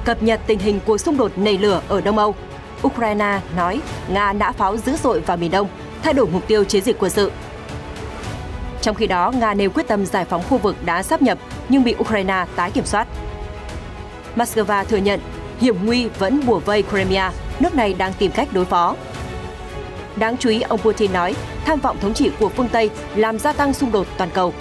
cập nhật tình hình cuộc xung đột nảy lửa ở Đông Âu. Ukraine nói Nga nã pháo dữ dội vào miền Đông, thay đổi mục tiêu chiến dịch quân sự. Trong khi đó, Nga nêu quyết tâm giải phóng khu vực đã sáp nhập nhưng bị Ukraine tái kiểm soát. Moscow thừa nhận hiểm nguy vẫn bủa vây Crimea, nước này đang tìm cách đối phó. Đáng chú ý, ông Putin nói tham vọng thống trị của phương Tây làm gia tăng xung đột toàn cầu.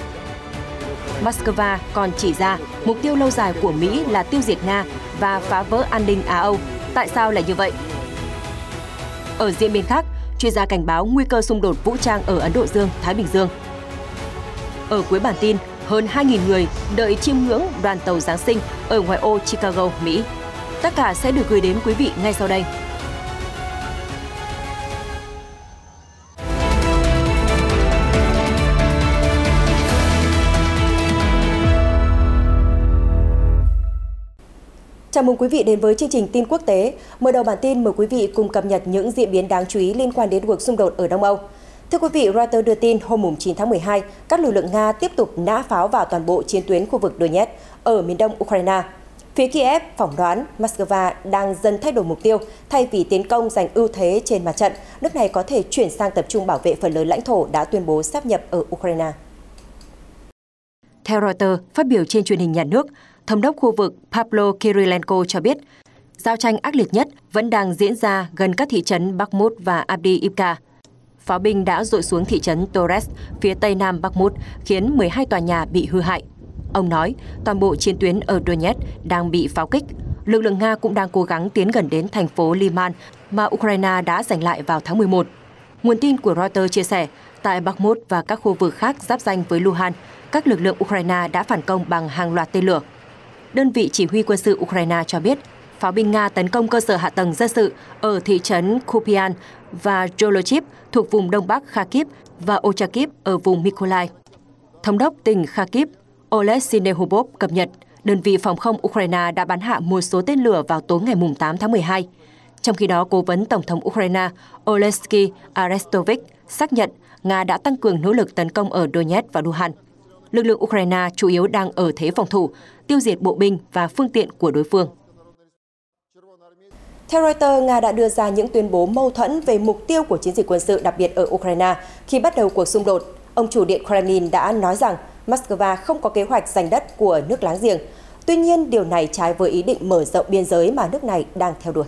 Moscow còn chỉ ra mục tiêu lâu dài của Mỹ là tiêu diệt Nga và phá vỡ an ninh Á-Âu. Tại sao lại như vậy? Ở diễn biến khác, chuyên gia cảnh báo nguy cơ xung đột vũ trang ở Ấn Độ Dương, Thái Bình Dương. Ở cuối bản tin, hơn 2.000 người đợi chiêm ngưỡng đoàn tàu Giáng sinh ở ngoại ô Chicago, Mỹ. Tất cả sẽ được gửi đến quý vị ngay sau đây. Chào mừng quý vị đến với chương trình tin quốc tế. Mở đầu bản tin, mời quý vị cùng cập nhật những diễn biến đáng chú ý liên quan đến cuộc xung đột ở Đông Âu. Thưa quý vị, Reuters đưa tin hôm 9 tháng 12, các lực lượng Nga tiếp tục nã pháo vào toàn bộ chiến tuyến khu vực Donetsk ở miền đông Ukraine. Phía Kiev phỏng đoán Moscow đang dần thay đổi mục tiêu, thay vì tiến công giành ưu thế trên mặt trận, nước này có thể chuyển sang tập trung bảo vệ phần lớn lãnh thổ đã tuyên bố sáp nhập ở Ukraine. Theo Reuters, phát biểu trên truyền hình nhà nước, Thống đốc khu vực Pavlo Kirilenko cho biết, giao tranh ác liệt nhất vẫn đang diễn ra gần các thị trấn Bakhmut và Avdiivka. Pháo binh đã dội xuống thị trấn Torres, phía tây nam Bakhmut, khiến 12 tòa nhà bị hư hại. Ông nói, toàn bộ chiến tuyến ở Donetsk đang bị pháo kích. Lực lượng Nga cũng đang cố gắng tiến gần đến thành phố Liman mà Ukraine đã giành lại vào tháng 11. Nguồn tin của Reuters chia sẻ, tại Bakhmut và các khu vực khác giáp ranh với Luhansk, các lực lượng Ukraine đã phản công bằng hàng loạt tên lửa. Đơn vị chỉ huy quân sự Ukraine cho biết, pháo binh Nga tấn công cơ sở hạ tầng dân sự ở thị trấn Kupian và Zolochiv thuộc vùng Đông Bắc Kharkiv và Ochakiv ở vùng Mykolaiv. Thống đốc tỉnh Kharkiv Oleg Sinehubov cập nhật, đơn vị phòng không Ukraine đã bắn hạ một số tên lửa vào tối ngày 8 tháng 12. Trong khi đó, cố vấn Tổng thống Ukraine Oleksiy Arestovych xác nhận Nga đã tăng cường nỗ lực tấn công ở Donetsk và Luhansk. Lực lượng Ukraine chủ yếu đang ở thế phòng thủ, tiêu diệt bộ binh và phương tiện của đối phương. Theo Reuters, Nga đã đưa ra những tuyên bố mâu thuẫn về mục tiêu của chiến dịch quân sự đặc biệt ở Ukraine. Khi bắt đầu cuộc xung đột, ông chủ Điện Kremlin đã nói rằng Moscow không có kế hoạch giành đất của nước láng giềng. Tuy nhiên, điều này trái với ý định mở rộng biên giới mà nước này đang theo đuổi.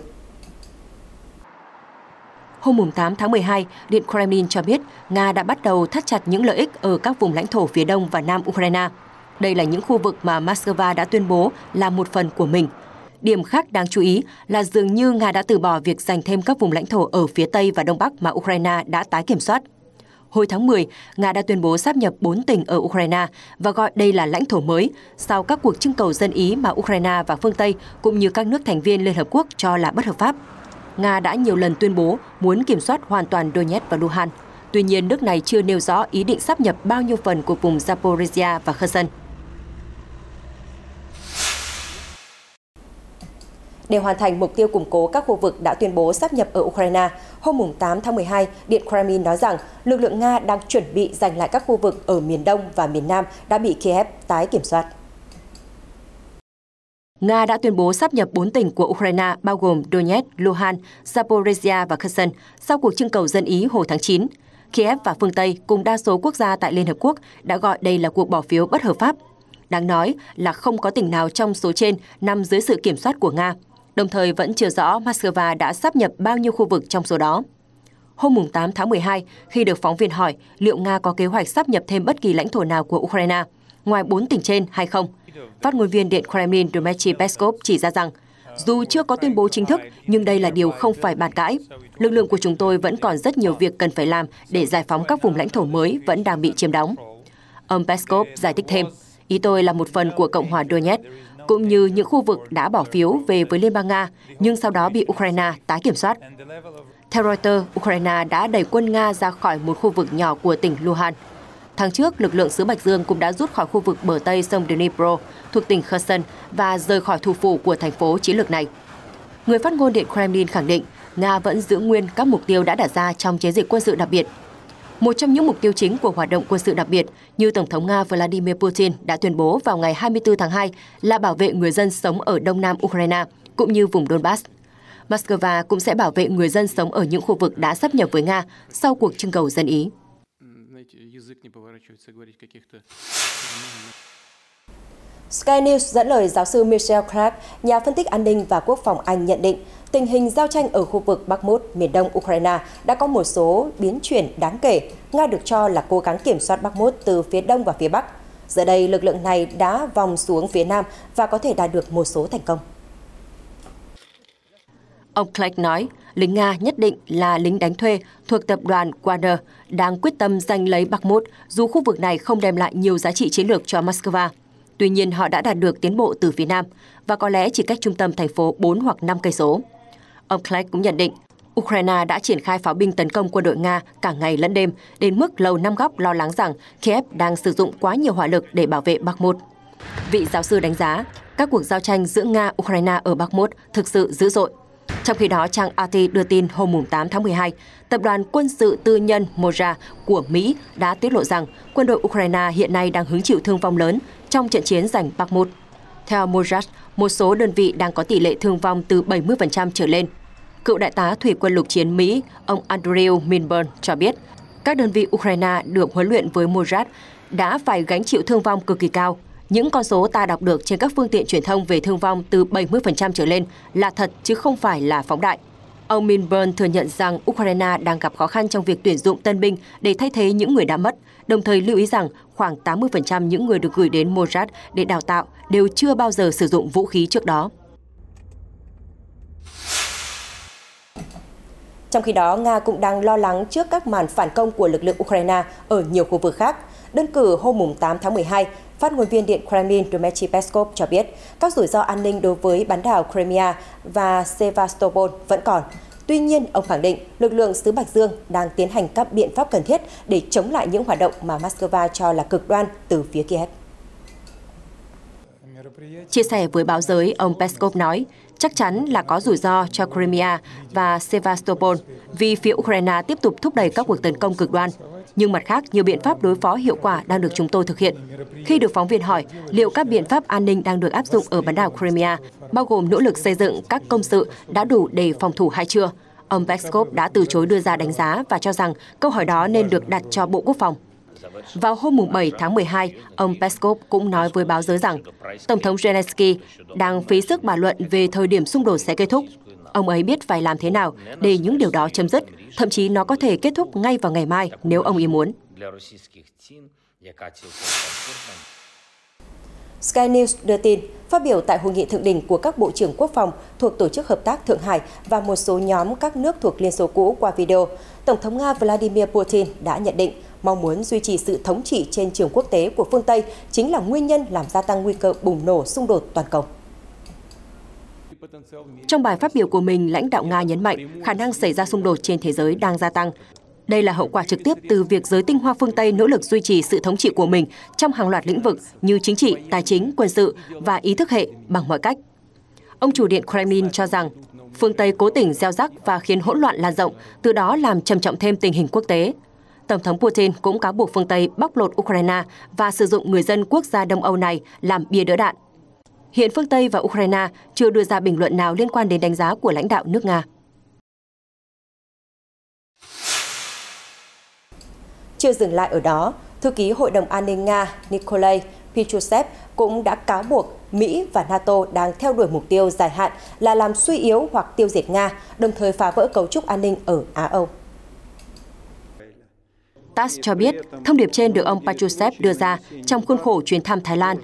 Hôm 8 tháng 12, Điện Kremlin cho biết Nga đã bắt đầu thắt chặt những lợi ích ở các vùng lãnh thổ phía đông và nam Ukraine. Đây là những khu vực mà Moscow đã tuyên bố là một phần của mình. Điểm khác đáng chú ý là dường như Nga đã từ bỏ việc giành thêm các vùng lãnh thổ ở phía Tây và Đông Bắc mà Ukraine đã tái kiểm soát. Hồi tháng 10, Nga đã tuyên bố sáp nhập 4 tỉnh ở Ukraine và gọi đây là lãnh thổ mới sau các cuộc trưng cầu dân ý mà Ukraine và phương Tây cũng như các nước thành viên Liên Hợp Quốc cho là bất hợp pháp. Nga đã nhiều lần tuyên bố muốn kiểm soát hoàn toàn Donetsk và Luhansk. Tuy nhiên, nước này chưa nêu rõ ý định sáp nhập bao nhiêu phần của vùng Zaporizhia và Kherson. Để hoàn thành mục tiêu củng cố các khu vực đã tuyên bố sáp nhập ở Ukraine, hôm 8 tháng 12, Điện Kremlin nói rằng lực lượng Nga đang chuẩn bị giành lại các khu vực ở miền Đông và miền Nam đã bị Kiev tái kiểm soát. Nga đã tuyên bố sáp nhập 4 tỉnh của Ukraine bao gồm Donetsk, Luhansk, Zaporizhia và Kherson sau cuộc trưng cầu dân ý hồi tháng 9. Kiev và phương Tây cùng đa số quốc gia tại Liên Hợp Quốc đã gọi đây là cuộc bỏ phiếu bất hợp pháp. Đáng nói là không có tỉnh nào trong số trên nằm dưới sự kiểm soát của Nga. Đồng thời vẫn chưa rõ Moscow đã sáp nhập bao nhiêu khu vực trong số đó. Hôm 8 tháng 12, khi được phóng viên hỏi liệu Nga có kế hoạch sáp nhập thêm bất kỳ lãnh thổ nào của Ukraine, ngoài 4 tỉnh trên hay không, phát ngôn viên Điện Kremlin Dmitry Peskov chỉ ra rằng, dù chưa có tuyên bố chính thức, nhưng đây là điều không phải bàn cãi. Lực lượng của chúng tôi vẫn còn rất nhiều việc cần phải làm để giải phóng các vùng lãnh thổ mới vẫn đang bị chiếm đóng. Ông Peskov giải thích thêm, ý tôi là một phần của Cộng hòa Donetsk, cũng như những khu vực đã bỏ phiếu về với Liên bang Nga, nhưng sau đó bị Ukraine tái kiểm soát. Theo Reuters, Ukraine đã đẩy quân Nga ra khỏi một khu vực nhỏ của tỉnh Luhansk. Tháng trước, lực lượng xứ Bạch Dương cũng đã rút khỏi khu vực bờ Tây sông Dnipro thuộc tỉnh Kherson và rời khỏi thủ phủ của thành phố chiến lược này. Người phát ngôn Điện Kremlin khẳng định Nga vẫn giữ nguyên các mục tiêu đã đặt ra trong chiến dịch quân sự đặc biệt. Một trong những mục tiêu chính của hoạt động quân sự đặc biệt, như Tổng thống Nga Vladimir Putin đã tuyên bố vào ngày 24 tháng 2, là bảo vệ người dân sống ở Đông Nam Ukraine, cũng như vùng Donbass. Moscow cũng sẽ bảo vệ người dân sống ở những khu vực đã sáp nhập với Nga sau cuộc trưng cầu dân Ý. Sky News dẫn lời giáo sư Michael Clark, nhà phân tích an ninh và quốc phòng Anh nhận định, tình hình giao tranh ở khu vực Bakhmut, miền đông Ukraine đã có một số biến chuyển đáng kể. Nga được cho là cố gắng kiểm soát Bakhmut từ phía đông và phía bắc. Giờ đây, lực lượng này đã vòng xuống phía nam và có thể đạt được một số thành công. Ông Clark nói, lính Nga nhất định là lính đánh thuê thuộc tập đoàn Wagner đang quyết tâm giành lấy Bakhmut dù khu vực này không đem lại nhiều giá trị chiến lược cho Moscow. Tuy nhiên, họ đã đạt được tiến bộ từ phía nam và có lẽ chỉ cách trung tâm thành phố 4 hoặc 5 cây số. Ông Clark cũng nhận định, Ukraine đã triển khai pháo binh tấn công quân đội Nga cả ngày lẫn đêm, đến mức Lầu Năm Góc lo lắng rằng Kiev đang sử dụng quá nhiều hỏa lực để bảo vệ Bakhmut. Vị giáo sư đánh giá, các cuộc giao tranh giữa Nga-Ukraine ở Bakhmut thực sự dữ dội. Trong khi đó, trang RT đưa tin hôm 8 tháng 12, tập đoàn quân sự tư nhân Mossad của Mỹ đã tiết lộ rằng quân đội Ukraine hiện nay đang hứng chịu thương vong lớn trong trận chiến giành Bakhmut. Theo Mossad, một số đơn vị đang có tỷ lệ thương vong từ 70% trở lên. Cựu đại tá thủy quân lục chiến Mỹ, ông Andrew Milburn cho biết, các đơn vị Ukraine được huấn luyện với Mossad đã phải gánh chịu thương vong cực kỳ cao. Những con số ta đọc được trên các phương tiện truyền thông về thương vong từ 70% trở lên là thật chứ không phải là phóng đại. Ông Milburn thừa nhận rằng Ukraine đang gặp khó khăn trong việc tuyển dụng tân binh để thay thế những người đã mất, đồng thời lưu ý rằng khoảng 80% những người được gửi đến Mossad để đào tạo đều chưa bao giờ sử dụng vũ khí trước đó. Trong khi đó, Nga cũng đang lo lắng trước các màn phản công của lực lượng Ukraine ở nhiều khu vực khác. Đơn cử hôm 8 tháng 12, phát ngôn viên Điện Kremlin Dmitry Peskov cho biết các rủi ro an ninh đối với bán đảo Crimea và Sevastopol vẫn còn. Tuy nhiên, ông khẳng định lực lượng xứ Bạch Dương đang tiến hành các biện pháp cần thiết để chống lại những hoạt động mà Moscow cho là cực đoan từ phía Kiev. Chia sẻ với báo giới, ông Peskov nói, chắc chắn là có rủi ro cho Crimea và Sevastopol vì phía Ukraine tiếp tục thúc đẩy các cuộc tấn công cực đoan. Nhưng mặt khác, nhiều biện pháp đối phó hiệu quả đang được chúng tôi thực hiện. Khi được phóng viên hỏi liệu các biện pháp an ninh đang được áp dụng ở bán đảo Crimea, bao gồm nỗ lực xây dựng các công sự đã đủ để phòng thủ hay chưa, ông Peskov đã từ chối đưa ra đánh giá và cho rằng câu hỏi đó nên được đặt cho Bộ Quốc phòng. Vào hôm 7 tháng 12, ông Peskov cũng nói với báo giới rằng Tổng thống Zelensky đang phí sức bàn luận về thời điểm xung đột sẽ kết thúc. Ông ấy biết phải làm thế nào để những điều đó chấm dứt, thậm chí nó có thể kết thúc ngay vào ngày mai nếu ông ấy muốn. Sky News đưa tin, phát biểu tại hội nghị thượng đỉnh của các bộ trưởng quốc phòng thuộc Tổ chức Hợp tác Thượng Hải và một số nhóm các nước thuộc Liên Xô cũ qua video, Tổng thống Nga Vladimir Putin đã nhận định mong muốn duy trì sự thống trị trên trường quốc tế của phương Tây chính là nguyên nhân làm gia tăng nguy cơ bùng nổ xung đột toàn cầu. Trong bài phát biểu của mình, lãnh đạo Nga nhấn mạnh khả năng xảy ra xung đột trên thế giới đang gia tăng. Đây là hậu quả trực tiếp từ việc giới tinh hoa phương Tây nỗ lực duy trì sự thống trị của mình trong hàng loạt lĩnh vực như chính trị, tài chính, quân sự và ý thức hệ bằng mọi cách. Ông chủ Điện Kremlin cho rằng phương Tây cố tình gieo rắc và khiến hỗn loạn lan rộng, từ đó làm trầm trọng thêm tình hình quốc tế. Tổng thống Putin cũng cáo buộc phương Tây bóc lột Ukraine và sử dụng người dân quốc gia Đông Âu này làm bia đỡ đạn. Hiện phương Tây và Ukraine chưa đưa ra bình luận nào liên quan đến đánh giá của lãnh đạo nước Nga. Chưa dừng lại ở đó, thư ký Hội đồng An ninh Nga Nikolai Patrushev cũng đã cáo buộc Mỹ và NATO đang theo đuổi mục tiêu dài hạn là làm suy yếu hoặc tiêu diệt Nga, đồng thời phá vỡ cấu trúc an ninh ở Á-Âu. TASS cho biết, thông điệp trên được ông Patrushev đưa ra trong khuôn khổ chuyến thăm Thái Lan.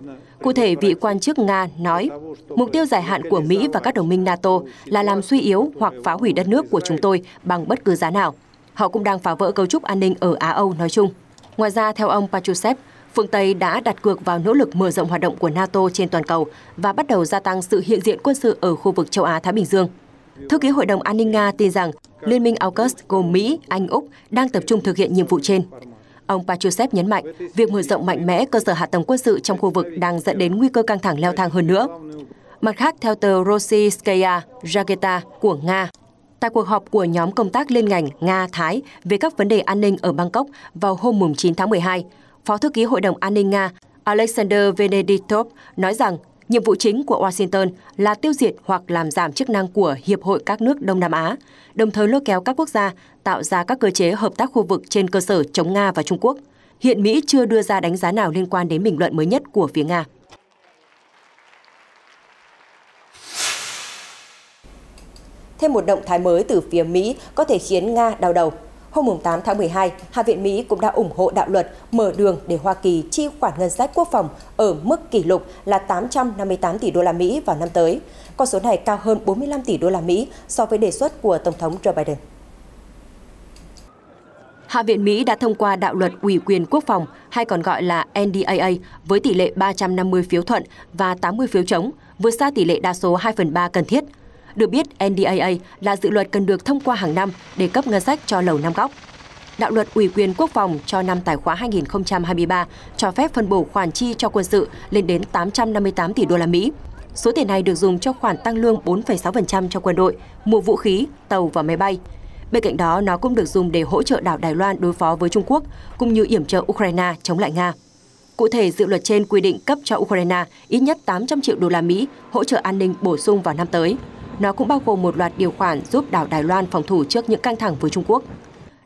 Cụ thể, vị quan chức Nga nói, mục tiêu dài hạn của Mỹ và các đồng minh NATO là làm suy yếu hoặc phá hủy đất nước của chúng tôi bằng bất cứ giá nào. Họ cũng đang phá vỡ cấu trúc an ninh ở Á-Âu nói chung. Ngoài ra, theo ông Patrushev, phương Tây đã đặt cược vào nỗ lực mở rộng hoạt động của NATO trên toàn cầu và bắt đầu gia tăng sự hiện diện quân sự ở khu vực châu Á-Thái Bình Dương. Thư ký Hội đồng An ninh Nga tin rằng Liên minh AUKUS gồm Mỹ, Anh, Úc đang tập trung thực hiện nhiệm vụ trên. Ông Patrushev nhấn mạnh, việc mở rộng mạnh mẽ cơ sở hạ tầng quân sự trong khu vực đang dẫn đến nguy cơ căng thẳng leo thang hơn nữa. Mặt khác, theo tờ Rossiyskaya Gazeta của Nga, tại cuộc họp của nhóm công tác liên ngành Nga-Thái về các vấn đề an ninh ở Bangkok vào hôm 9 tháng 12, Phó thư ký Hội đồng An ninh Nga Alexander Venediktov nói rằng Nhiệm vụ chính của Washington là tiêu diệt hoặc làm giảm chức năng của Hiệp hội các nước Đông Nam Á, đồng thời lôi kéo các quốc gia tạo ra các cơ chế hợp tác khu vực trên cơ sở chống Nga và Trung Quốc. Hiện Mỹ chưa đưa ra đánh giá nào liên quan đến bình luận mới nhất của phía Nga. Thêm một động thái mới từ phía Mỹ có thể khiến Nga đau đầu. Hôm 8 tháng 12, Hạ viện Mỹ cũng đã ủng hộ đạo luật mở đường để Hoa Kỳ chi khoản ngân sách quốc phòng ở mức kỷ lục là 858 tỷ đô la Mỹ vào năm tới. Con số này cao hơn 45 tỷ đô la Mỹ so với đề xuất của Tổng thống Joe Biden. Hạ viện Mỹ đã thông qua đạo luật ủy quyền quốc phòng, hay còn gọi là NDAA, với tỷ lệ 350 phiếu thuận và 80 phiếu chống, vượt xa tỷ lệ đa số 2/3 cần thiết. Được biết, NDAA là dự luật cần được thông qua hàng năm để cấp ngân sách cho Lầu Năm Góc. Đạo luật ủy quyền quốc phòng cho năm tài khóa 2023 cho phép phân bổ khoản chi cho quân sự lên đến 858 tỷ đô la Mỹ. Số tiền này được dùng cho khoản tăng lương 4,6% cho quân đội, mua vũ khí, tàu và máy bay. Bên cạnh đó, nó cũng được dùng để hỗ trợ đảo Đài Loan đối phó với Trung Quốc, cũng như yểm trợ Ukraine chống lại Nga. Cụ thể, dự luật trên quy định cấp cho Ukraine ít nhất 800 triệu đô la Mỹ hỗ trợ an ninh bổ sung vào năm tới. Nó cũng bao gồm một loạt điều khoản giúp đảo Đài Loan phòng thủ trước những căng thẳng với Trung Quốc.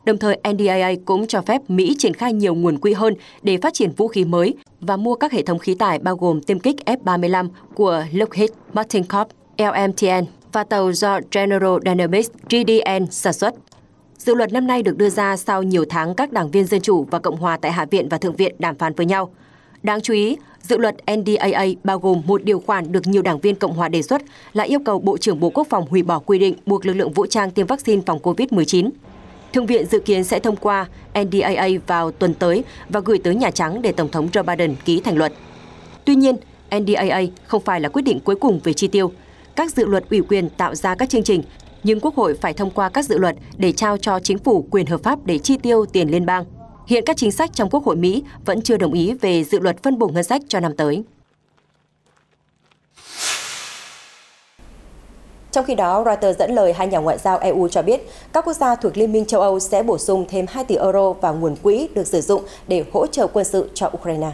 Đồng thời, NDAA cũng cho phép Mỹ triển khai nhiều nguồn quỹ hơn để phát triển vũ khí mới và mua các hệ thống khí tải bao gồm tiêm kích F-35 của Lockheed Martin Corp, LMTN và tàu do General Dynamics GDN sản xuất. Dự luật năm nay được đưa ra sau nhiều tháng các đảng viên Dân Chủ và Cộng hòa tại Hạ viện và Thượng viện đàm phán với nhau. Đáng chú ý, dự luật NDAA bao gồm một điều khoản được nhiều đảng viên Cộng hòa đề xuất là yêu cầu Bộ trưởng Bộ Quốc phòng hủy bỏ quy định buộc lực lượng vũ trang tiêm vaccine phòng COVID-19. Thượng viện dự kiến sẽ thông qua NDAA vào tuần tới và gửi tới Nhà Trắng để Tổng thống Joe Biden ký thành luật. Tuy nhiên, NDAA không phải là quyết định cuối cùng về chi tiêu. Các dự luật ủy quyền tạo ra các chương trình, nhưng Quốc hội phải thông qua các dự luật để trao cho chính phủ quyền hợp pháp để chi tiêu tiền liên bang. Hiện các chính sách trong Quốc hội Mỹ vẫn chưa đồng ý về dự luật phân bổ ngân sách cho năm tới. Trong khi đó, Reuters dẫn lời hai nhà ngoại giao EU cho biết các quốc gia thuộc Liên minh châu Âu sẽ bổ sung thêm 2 tỷ euro vào nguồn quỹ được sử dụng để hỗ trợ quân sự cho Ukraine.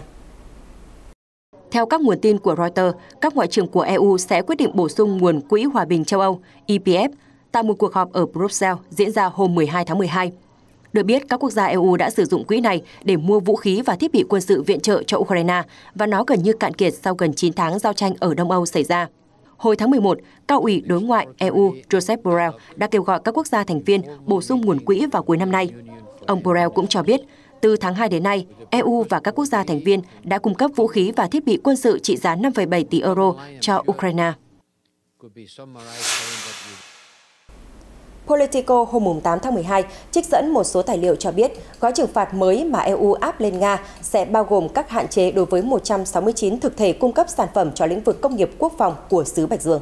Theo các nguồn tin của Reuters, các ngoại trưởng của EU sẽ quyết định bổ sung nguồn quỹ hòa bình châu Âu EPF tại một cuộc họp ở Brussels diễn ra hôm 12 tháng 12. Được biết, các quốc gia EU đã sử dụng quỹ này để mua vũ khí và thiết bị quân sự viện trợ cho Ukraine và nó gần như cạn kiệt sau gần 9 tháng giao tranh ở Đông Âu xảy ra. Hồi tháng 11, Cao ủy Đối ngoại EU Josep Borrell đã kêu gọi các quốc gia thành viên bổ sung nguồn quỹ vào cuối năm nay. Ông Borrell cũng cho biết, từ tháng 2 đến nay, EU và các quốc gia thành viên đã cung cấp vũ khí và thiết bị quân sự trị giá 5,7 tỷ euro cho Ukraine. Politico hôm 8 tháng 12 trích dẫn một số tài liệu cho biết gói trừng phạt mới mà EU áp lên Nga sẽ bao gồm các hạn chế đối với 169 thực thể cung cấp sản phẩm cho lĩnh vực công nghiệp quốc phòng của xứ Bạch Dương.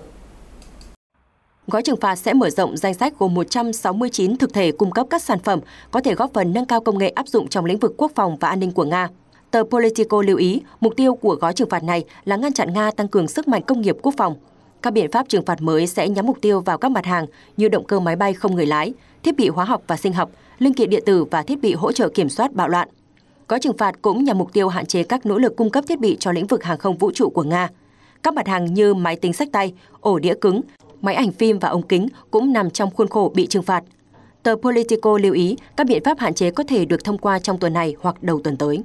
Gói trừng phạt sẽ mở rộng danh sách gồm 169 thực thể cung cấp các sản phẩm có thể góp phần nâng cao công nghệ áp dụng trong lĩnh vực quốc phòng và an ninh của Nga. Tờ Politico lưu ý, mục tiêu của gói trừng phạt này là ngăn chặn Nga tăng cường sức mạnh công nghiệp quốc phòng. Các biện pháp trừng phạt mới sẽ nhắm mục tiêu vào các mặt hàng như động cơ máy bay không người lái, thiết bị hóa học và sinh học, linh kiện điện tử và thiết bị hỗ trợ kiểm soát bạo loạn. Gói trừng phạt cũng nhằm mục tiêu hạn chế các nỗ lực cung cấp thiết bị cho lĩnh vực hàng không vũ trụ của Nga. Các mặt hàng như máy tính xách tay, ổ đĩa cứng, máy ảnh phim và ống kính cũng nằm trong khuôn khổ bị trừng phạt. Tờ Politico lưu ý các biện pháp hạn chế có thể được thông qua trong tuần này hoặc đầu tuần tới.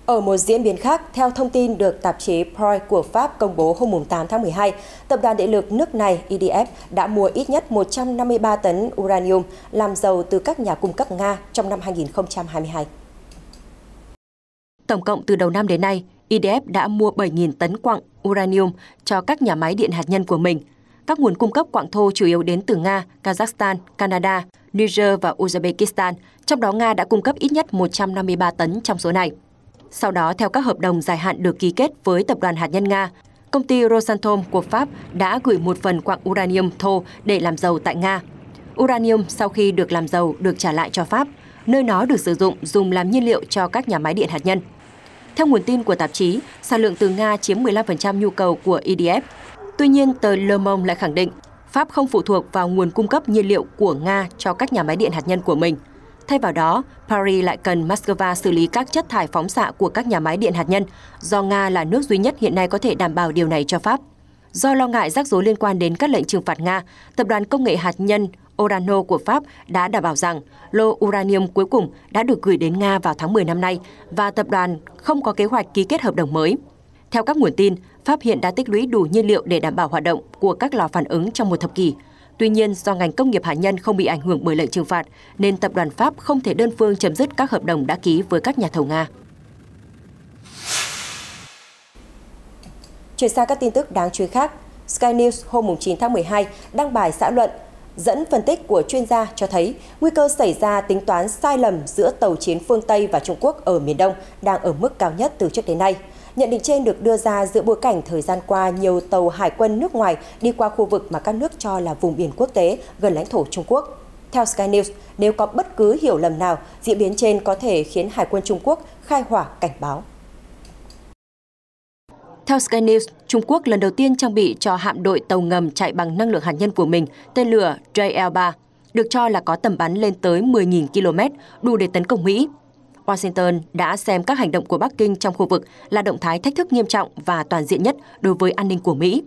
Ở một diễn biến khác, theo thông tin được tạp chí Point của Pháp công bố hôm 8 tháng 12, tập đoàn điện lực nước này EDF đã mua ít nhất 153 tấn uranium làm dầu từ các nhà cung cấp Nga trong năm 2022. Tổng cộng từ đầu năm đến nay, EDF đã mua 7.000 tấn quặng uranium cho các nhà máy điện hạt nhân của mình. Các nguồn cung cấp quặng thô chủ yếu đến từ Nga, Kazakhstan, Canada, Niger và Uzbekistan, trong đó Nga đã cung cấp ít nhất 153 tấn trong số này. Sau đó, theo các hợp đồng dài hạn được ký kết với tập đoàn hạt nhân Nga, công ty Rosatom của Pháp đã gửi một phần quặng uranium thô để làm dầu tại Nga. Uranium sau khi được làm dầu được trả lại cho Pháp, nơi nó được sử dụng dùng làm nhiên liệu cho các nhà máy điện hạt nhân. Theo nguồn tin của tạp chí, sản lượng từ Nga chiếm 15% nhu cầu của EDF. Tuy nhiên, tờ Le Monde lại khẳng định Pháp không phụ thuộc vào nguồn cung cấp nhiên liệu của Nga cho các nhà máy điện hạt nhân của mình. Thay vào đó, Paris lại cần Moscow xử lý các chất thải phóng xạ của các nhà máy điện hạt nhân, do Nga là nước duy nhất hiện nay có thể đảm bảo điều này cho Pháp. Do lo ngại rắc rối liên quan đến các lệnh trừng phạt Nga, Tập đoàn Công nghệ Hạt nhân Orano của Pháp đã đảm bảo rằng lô uranium cuối cùng đã được gửi đến Nga vào tháng 10 năm nay và tập đoàn không có kế hoạch ký kết hợp đồng mới. Theo các nguồn tin, Pháp hiện đã tích lũy đủ nhiên liệu để đảm bảo hoạt động của các lò phản ứng trong một thập kỷ. Tuy nhiên, do ngành công nghiệp hạt nhân không bị ảnh hưởng bởi lệnh trừng phạt, nên tập đoàn Pháp không thể đơn phương chấm dứt các hợp đồng đã ký với các nhà thầu Nga. Chuyển sang các tin tức đáng chú ý khác, Sky News hôm 9 tháng 12 đăng bài xã luận dẫn phân tích của chuyên gia cho thấy nguy cơ xảy ra tính toán sai lầm giữa tàu chiến phương Tây và Trung Quốc ở miền Đông đang ở mức cao nhất từ trước đến nay. Nhận định trên được đưa ra giữa bối cảnh thời gian qua nhiều tàu hải quân nước ngoài đi qua khu vực mà các nước cho là vùng biển quốc tế gần lãnh thổ Trung Quốc. Theo Sky News, nếu có bất cứ hiểu lầm nào, diễn biến trên có thể khiến Hải quân Trung Quốc khai hỏa cảnh báo. Theo Sky News, Trung Quốc lần đầu tiên trang bị cho hạm đội tàu ngầm chạy bằng năng lượng hạt nhân của mình tên lửa JL-3, được cho là có tầm bắn lên tới 10.000 km, đủ để tấn công Mỹ. Washington đã xem các hành động của Bắc Kinh trong khu vực là động thái thách thức nghiêm trọng và toàn diện nhất đối với an ninh của Mỹ.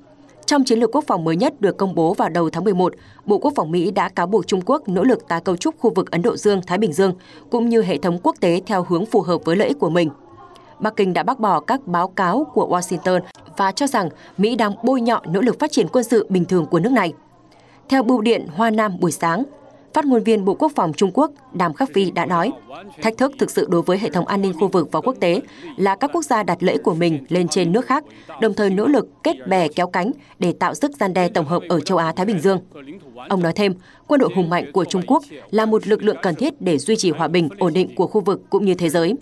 Trong chiến lược quốc phòng mới nhất được công bố vào đầu tháng 11, Bộ Quốc phòng Mỹ đã cáo buộc Trung Quốc nỗ lực tái cấu trúc khu vực Ấn Độ Dương-Thái Bình Dương, cũng như hệ thống quốc tế theo hướng phù hợp với lợi ích của mình. Bắc Kinh đã bác bỏ các báo cáo của Washington và cho rằng Mỹ đang bôi nhọ nỗ lực phát triển quân sự bình thường của nước này. Theo Bưu điện Hoa Nam buổi sáng, phát ngôn viên Bộ Quốc phòng Trung Quốc Đàm Khắc Phi đã nói, thách thức thực sự đối với hệ thống an ninh khu vực và quốc tế là các quốc gia đặt lợi ích của mình lên trên nước khác, đồng thời nỗ lực kết bè kéo cánh để tạo sức răn đe tổng hợp ở châu Á-Thái Bình Dương. Ông nói thêm, quân đội hùng mạnh của Trung Quốc là một lực lượng cần thiết để duy trì hòa bình, ổn định của khu vực cũng như thế giới.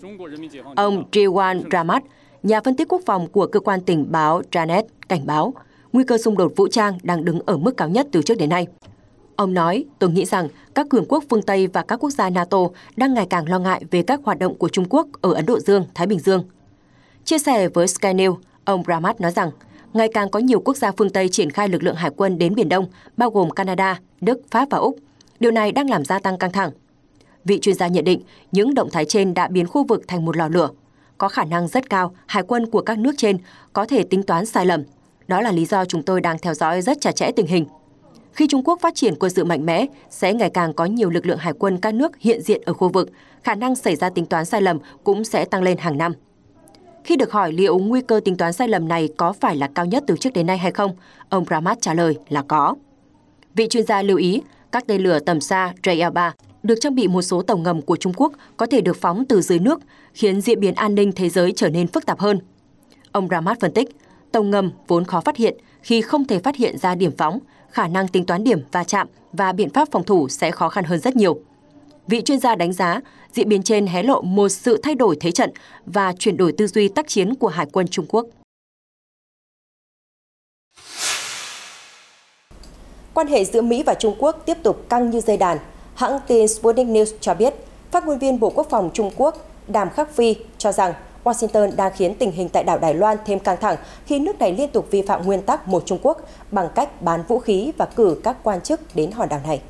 Ông Jiwan Ramat, nhà phân tích quốc phòng của cơ quan tình báo Janet, cảnh báo, nguy cơ xung đột vũ trang đang đứng ở mức cao nhất từ trước đến nay. Ông nói, tôi nghĩ rằng các cường quốc phương Tây và các quốc gia NATO đang ngày càng lo ngại về các hoạt động của Trung Quốc ở Ấn Độ Dương, Thái Bình Dương. Chia sẻ với Sky News, ông Ramat nói rằng, ngày càng có nhiều quốc gia phương Tây triển khai lực lượng hải quân đến Biển Đông, bao gồm Canada, Đức, Pháp và Úc. Điều này đang làm gia tăng căng thẳng. Vị chuyên gia nhận định, những động thái trên đã biến khu vực thành một lò lửa. Có khả năng rất cao, hải quân của các nước trên có thể tính toán sai lầm. Đó là lý do chúng tôi đang theo dõi rất chặt chẽ tình hình. Khi Trung Quốc phát triển quân sự mạnh mẽ, sẽ ngày càng có nhiều lực lượng hải quân các nước hiện diện ở khu vực, khả năng xảy ra tính toán sai lầm cũng sẽ tăng lên hàng năm. Khi được hỏi liệu nguy cơ tính toán sai lầm này có phải là cao nhất từ trước đến nay hay không, ông Ramat trả lời là có. Vị chuyên gia lưu ý, các tên lửa tầm xa JL-3 được trang bị một số tàu ngầm của Trung Quốc có thể được phóng từ dưới nước, khiến diễn biến an ninh thế giới trở nên phức tạp hơn. Ông Ramat phân tích, tàu ngầm vốn khó phát hiện khi không thể phát hiện ra điểm phóng, khả năng tính toán điểm va chạm và biện pháp phòng thủ sẽ khó khăn hơn rất nhiều. Vị chuyên gia đánh giá, diễn biến trên hé lộ một sự thay đổi thế trận và chuyển đổi tư duy tác chiến của Hải quân Trung Quốc. Quan hệ giữa Mỹ và Trung Quốc tiếp tục căng như dây đàn. Hãng tin Sputnik News cho biết, phát ngôn viên Bộ Quốc phòng Trung Quốc Đàm Khắc Phi cho rằng Washington đang khiến tình hình tại đảo Đài Loan thêm căng thẳng khi nước này liên tục vi phạm nguyên tắc một Trung Quốc bằng cách bán vũ khí và cử các quan chức đến hòn đảo này.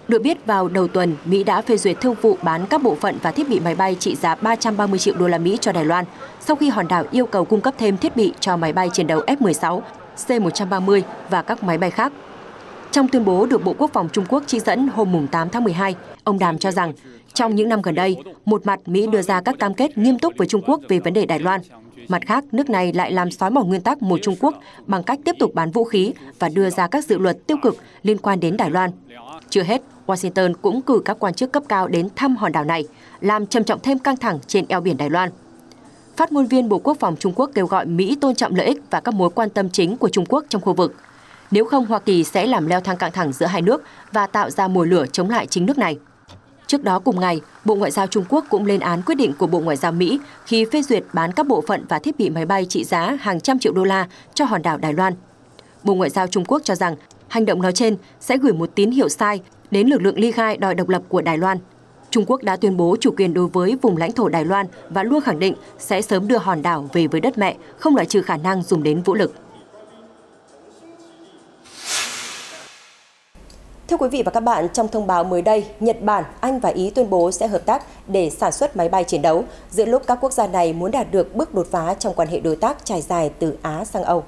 Được biết, vào đầu tuần, Mỹ đã phê duyệt thương vụ bán các bộ phận và thiết bị máy bay trị giá 330 triệu đô la Mỹ cho Đài Loan, sau khi hòn đảo yêu cầu cung cấp thêm thiết bị cho máy bay chiến đấu F-16, C-130 và các máy bay khác. Trong tuyên bố được Bộ Quốc phòng Trung Quốc trích dẫn hôm 8 tháng 12, ông Đàm cho rằng, trong những năm gần đây, một mặt Mỹ đưa ra các cam kết nghiêm túc với Trung Quốc về vấn đề Đài Loan. Mặt khác, nước này lại làm xói mòn nguyên tắc một Trung Quốc bằng cách tiếp tục bán vũ khí và đưa ra các dự luật tiêu cực liên quan đến Đài Loan. Chưa hết, Washington cũng cử các quan chức cấp cao đến thăm hòn đảo này, làm trầm trọng thêm căng thẳng trên eo biển Đài Loan. Phát ngôn viên Bộ Quốc phòng Trung Quốc kêu gọi Mỹ tôn trọng lợi ích và các mối quan tâm chính của Trung Quốc trong khu vực. Nếu không, Hoa Kỳ sẽ làm leo thang căng thẳng giữa hai nước và tạo ra mồi lửa chống lại chính nước này. Trước đó cùng ngày, Bộ Ngoại giao Trung Quốc cũng lên án quyết định của Bộ Ngoại giao Mỹ khi phê duyệt bán các bộ phận và thiết bị máy bay trị giá hàng trăm triệu đô la cho hòn đảo Đài Loan. Bộ Ngoại giao Trung Quốc cho rằng hành động nói trên sẽ gửi một tín hiệu sai đến lực lượng ly khai đòi độc lập của Đài Loan. Trung Quốc đã tuyên bố chủ quyền đối với vùng lãnh thổ Đài Loan và luôn khẳng định sẽ sớm đưa hòn đảo về với đất mẹ, không loại trừ khả năng dùng đến vũ lực. Thưa quý vị và các bạn, trong thông báo mới đây, Nhật Bản, Anh và Ý tuyên bố sẽ hợp tác để sản xuất máy bay chiến đấu, giữa lúc các quốc gia này muốn đạt được bước đột phá trong quan hệ đối tác trải dài từ Á sang Âu.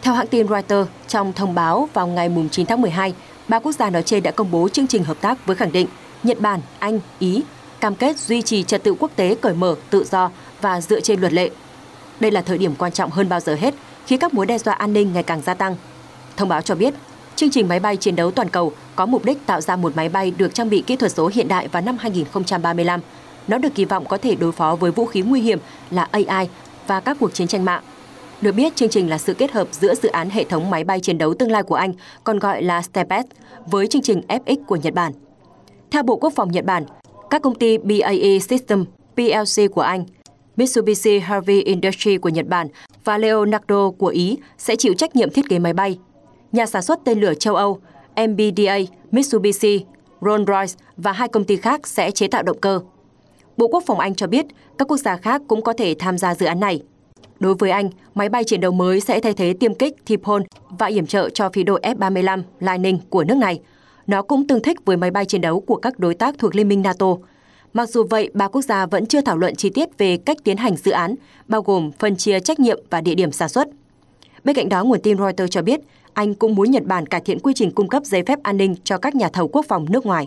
Theo hãng tin Reuters, trong thông báo vào ngày 9 tháng 12, ba quốc gia nói trên đã công bố chương trình hợp tác với khẳng định Nhật Bản, Anh, Ý cam kết duy trì trật tự quốc tế cởi mở, tự do và dựa trên luật lệ. Đây là thời điểm quan trọng hơn bao giờ hết khi các mối đe dọa an ninh ngày càng gia tăng. Thông báo cho biết, chương trình máy bay chiến đấu toàn cầu có mục đích tạo ra một máy bay được trang bị kỹ thuật số hiện đại vào năm 2035. Nó được kỳ vọng có thể đối phó với vũ khí nguy hiểm là AI và các cuộc chiến tranh mạng. Được biết, chương trình là sự kết hợp giữa dự án hệ thống máy bay chiến đấu tương lai của Anh, còn gọi là Tempest, với chương trình FX của Nhật Bản. Theo Bộ Quốc phòng Nhật Bản, các công ty BAE Systems PLC của Anh, Mitsubishi Heavy Industry của Nhật Bản và Leonardo của Ý sẽ chịu trách nhiệm thiết kế máy bay. Nhà sản xuất tên lửa châu Âu, MBDA, Mitsubishi, Rolls-Royce và hai công ty khác sẽ chế tạo động cơ. Bộ Quốc phòng Anh cho biết các quốc gia khác cũng có thể tham gia dự án này. Đối với Anh, máy bay chiến đấu mới sẽ thay thế tiêm kích Typhoon và yểm trợ cho phi đội F-35 Lightning của nước này. Nó cũng tương thích với máy bay chiến đấu của các đối tác thuộc Liên minh NATO. Mặc dù vậy, ba quốc gia vẫn chưa thảo luận chi tiết về cách tiến hành dự án, bao gồm phân chia trách nhiệm và địa điểm sản xuất. Bên cạnh đó, nguồn tin Reuters cho biết Anh cũng muốn Nhật Bản cải thiện quy trình cung cấp giấy phép an ninh cho các nhà thầu quốc phòng nước ngoài.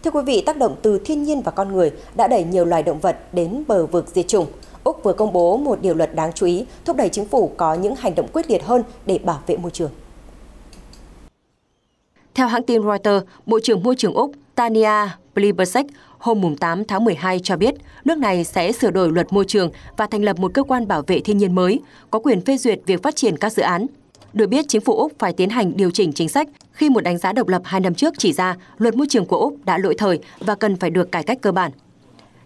Thưa quý vị, tác động từ thiên nhiên và con người đã đẩy nhiều loài động vật đến bờ vực diệt chủng. Úc vừa công bố một điều luật đáng chú ý, thúc đẩy chính phủ có những hành động quyết liệt hơn để bảo vệ môi trường. Theo hãng tin Reuters, Bộ trưởng Môi trường Úc Tania Plibersek hôm 8 tháng 12 cho biết nước này sẽ sửa đổi luật môi trường và thành lập một cơ quan bảo vệ thiên nhiên mới, có quyền phê duyệt việc phát triển các dự án. Được biết, chính phủ Úc phải tiến hành điều chỉnh chính sách khi một đánh giá độc lập 2 năm trước chỉ ra luật môi trường của Úc đã lỗi thời và cần phải được cải cách cơ bản.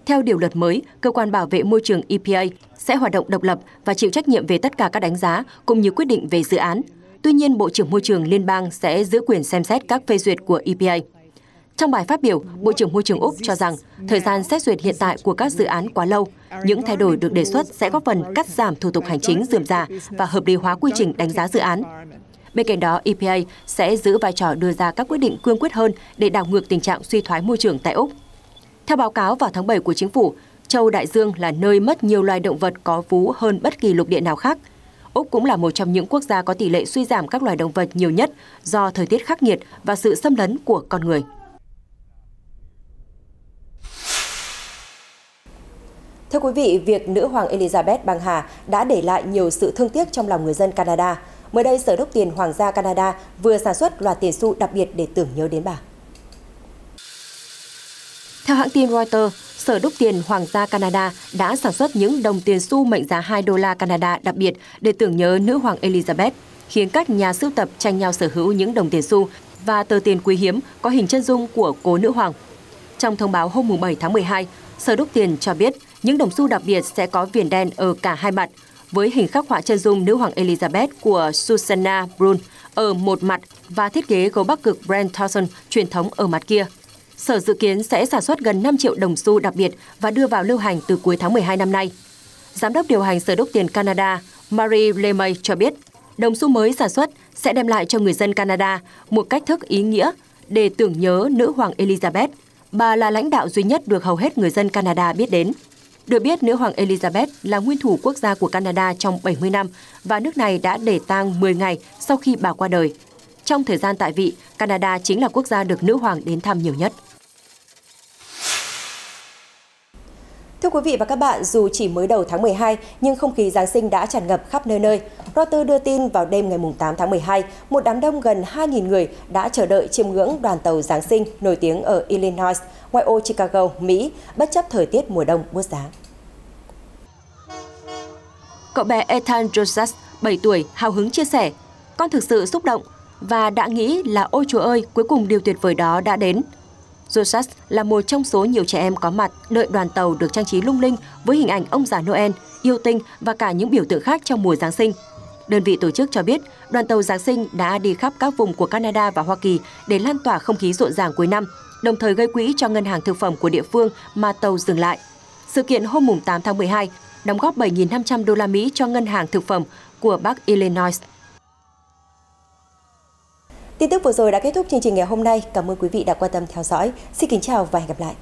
Theo điều luật mới, cơ quan bảo vệ môi trường EPA sẽ hoạt động độc lập và chịu trách nhiệm về tất cả các đánh giá cũng như quyết định về dự án. Tuy nhiên, Bộ trưởng Môi trường Liên bang sẽ giữ quyền xem xét các phê duyệt của EPA. Trong bài phát biểu, Bộ trưởng Môi trường Úc cho rằng thời gian xét duyệt hiện tại của các dự án quá lâu. Những thay đổi được đề xuất sẽ góp phần cắt giảm thủ tục hành chính rườm rà và hợp lý hóa quy trình đánh giá dự án. Bên cạnh đó, EPA sẽ giữ vai trò đưa ra các quyết định cương quyết hơn để đảo ngược tình trạng suy thoái môi trường tại Úc. Theo báo cáo vào tháng 7 của chính phủ, châu Đại Dương là nơi mất nhiều loài động vật có vú hơn bất kỳ lục địa nào khác. Úc cũng là một trong những quốc gia có tỷ lệ suy giảm các loài động vật nhiều nhất do thời tiết khắc nghiệt và sự xâm lấn của con người. Thưa quý vị, việc nữ hoàng Elizabeth băng hà đã để lại nhiều sự thương tiếc trong lòng người dân Canada. Mới đây, Sở đúc tiền Hoàng gia Canada vừa sản xuất loạt tiền xu đặc biệt để tưởng nhớ đến bà. Theo hãng tin Reuters, Sở đúc tiền Hoàng gia Canada đã sản xuất những đồng tiền xu mệnh giá $2 Canada đặc biệt để tưởng nhớ nữ hoàng Elizabeth, khiến các nhà sưu tập tranh nhau sở hữu những đồng tiền xu và tờ tiền quý hiếm có hình chân dung của cố nữ hoàng. Trong thông báo hôm 7 tháng 12, Sở đúc tiền cho biết những đồng xu đặc biệt sẽ có viền đen ở cả hai mặt, với hình khắc họa chân dung nữ hoàng Elizabeth của Susanna Brun ở một mặt và thiết kế gấu Bắc Cực Brent Thorson truyền thống ở mặt kia. Sở dự kiến sẽ sản xuất gần 5 triệu đồng xu đặc biệt và đưa vào lưu hành từ cuối tháng 12 năm nay. Giám đốc điều hành Sở đúc tiền Canada Marie Lemay cho biết, đồng xu mới sản xuất sẽ đem lại cho người dân Canada một cách thức ý nghĩa để tưởng nhớ nữ hoàng Elizabeth. Bà là lãnh đạo duy nhất được hầu hết người dân Canada biết đến. Được biết, nữ hoàng Elizabeth là nguyên thủ quốc gia của Canada trong 70 năm và nước này đã để tang 10 ngày sau khi bà qua đời. Trong thời gian tại vị, Canada chính là quốc gia được nữ hoàng đến thăm nhiều nhất. Thưa quý vị và các bạn, dù chỉ mới đầu tháng 12, nhưng không khí Giáng sinh đã tràn ngập khắp nơi nơi. Reuters đưa tin vào đêm ngày 8 tháng 12, một đám đông gần 2.000 người đã chờ đợi chiêm ngưỡng đoàn tàu Giáng sinh nổi tiếng ở Illinois, ngoại ô Chicago, Mỹ, bất chấp thời tiết mùa đông buốt giá. Cậu bé Ethan Joseph, 7 tuổi, hào hứng chia sẻ, con thực sự xúc động và đã nghĩ là ôi Chúa ơi, cuối cùng điều tuyệt vời đó đã đến. Joseph là một trong số nhiều trẻ em có mặt đợi đoàn tàu được trang trí lung linh với hình ảnh ông già Noel, yêu tinh và cả những biểu tượng khác trong mùa Giáng sinh. Đơn vị tổ chức cho biết, đoàn tàu Giáng sinh đã đi khắp các vùng của Canada và Hoa Kỳ để lan tỏa không khí rộn ràng cuối năm, đồng thời gây quỹ cho ngân hàng thực phẩm của địa phương mà tàu dừng lại. Sự kiện hôm 8 tháng 12 đóng góp 7.500 đô la Mỹ cho ngân hàng thực phẩm của Bắc Illinois. Tin tức vừa rồi đã kết thúc chương trình ngày hôm nay. Cảm ơn quý vị đã quan tâm theo dõi. Xin kính chào và hẹn gặp lại.